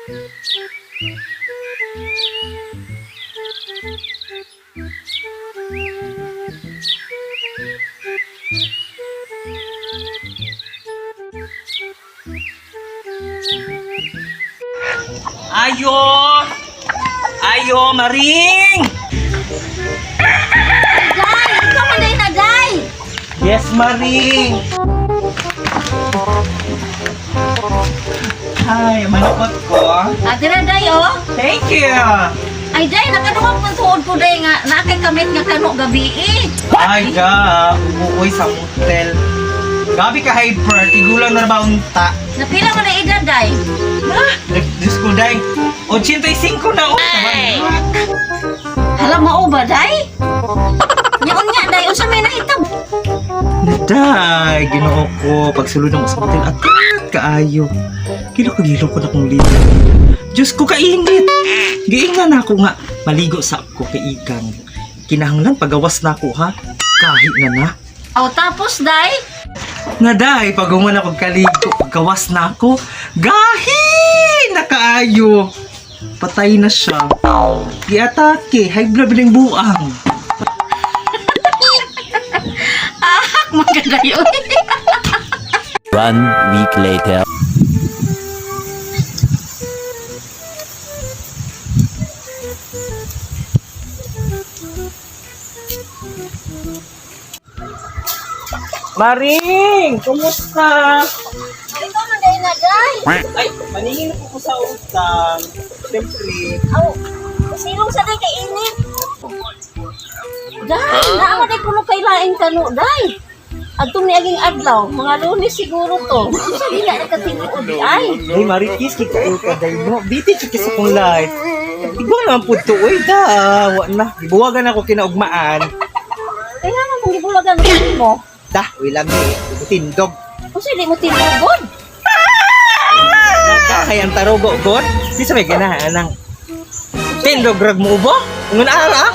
Ayo! Ayo, Maring! Day! Ikaw man day na, Day! Yes, Maring! Hi, manukot ko. Ate na, Day, oh! Thank you! Ay, Day, nakaduwag pang tuod ko, Day, nga nakay kamit nga kano gabi, eh! Ay, ga! Uuwi sa motel. Gabi ka hyper, tigulang na ba unta? Napila mo na edad, Day? Diyos ko, day. 85 na, oh! Hala, mao ba, Day? Nyaon nga, Day, o sa may nahitab? Day, ginoo ko. Pagsulod ng sa motel, atat kaayo. Gilo ko na kong ligo. Diyos ko, kainit. Giingan ako nga. Maligo sa ako kay Igang. Kinahanglan pagawas na ako, ha? Kahit na. O, tapos, Day? Nga, day, pagungan ako kaligo. Paggawas na ako. Gahi! Nakaayo. Patay na siya. Giatake. High blood ng buang. Ahak, maganda yun. 1 week later. Maring! Kumusta? Ikaw man day na, Day? Ay, maningin ako sa utang. Siyempre. Aw, silong sa Day kay init. Day, naaman day kuno kay laing kano, Day. Adtong niaging adlaw, mga Lunes siguro to. Sa dila nakatingin di ay. Ay, Marikis, kikayo ka day mo. Biti chikis akong life. Ibang naman po ito, uy, da. Wa na. Ibuwagan ako kinaugmaan. Kaya nga mong gibulagan mo. Da, uy lang eh. Tindog. Kung sili mo tinugod. Da, kaya ang tarogo, God. Di sa may ganahan ng tindog rag mo ubo. Ngun ara.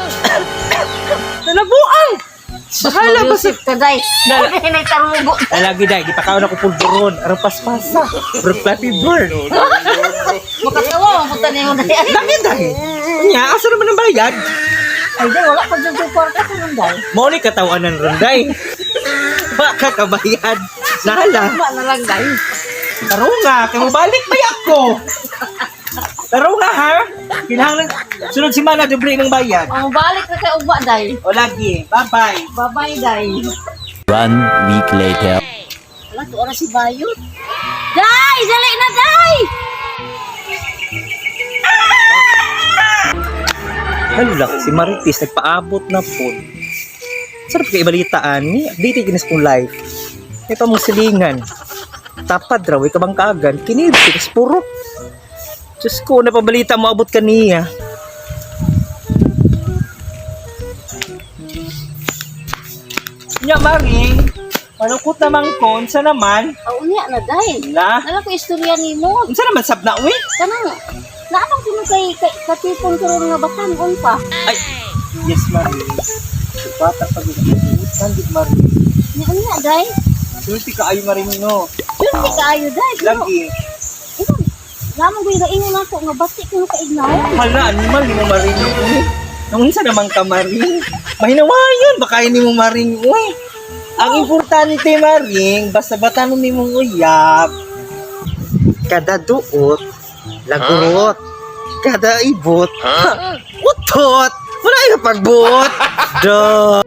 Nalabuang. Bahala ba sa... Ka, Day. Dala- Hinay tarugo. Alagi day, di pa kaon ako pulburon. Arang paspasa. Bro, Flappy Bird. Makatawa, mapunta niya mo, Day. Lagi day. Nya, asa naman ang bayad? Ay, Day, wala pa dyan support ka sa nung, Day. Mo ni katawanan ron day. Baka kabayad. Nala. Wala na lang, Day. Taro nga, kaya balik ba ako? Taro nga ha? Kinahanglan, sunod si Mana, doble ng bayad. Ang balik na kay Uba, Day. O lagi, bye-bye. Bye-bye, Day. 1 week later. Wala, to oras si Bayot. Day! Dali na, Day! Hala, si Maritis, nagpaabot na po. Sarap kayo ibalitaan ni, update ginas kong life. May pamusilingan. Tapad raw, ikabang kagan, kinibig, puro. Diyos ko, napabalita mo, abot ka niya. Nya, Maring, malungkot naman ko, unsa naman? Unya na, Day. Na, Alam ko istorya ni mo. unsa naman sab na, uwi? Kanang, naamang kino kay katipon ko rin nga batanon pa. Ay, yes, Maring. Bata pag ikan, di Maring. Ni unya, Day. Sulti ka ayo, Maring, no? Hindi kaayo, Day. Pero, Lagi. ito, lamang ko yung ako nga batik ko kaignaw. Hala, animal, di mo Maring, uwi. Nung unsa naman ka, Maring? Mahinawayon, baka yun ni mo Maring, uwi. Ang importante, Maring, basta batanon ni mong uyap. Kada duot, lagurot. Kada ibot, utot. Wala yung pagbuot. Duh.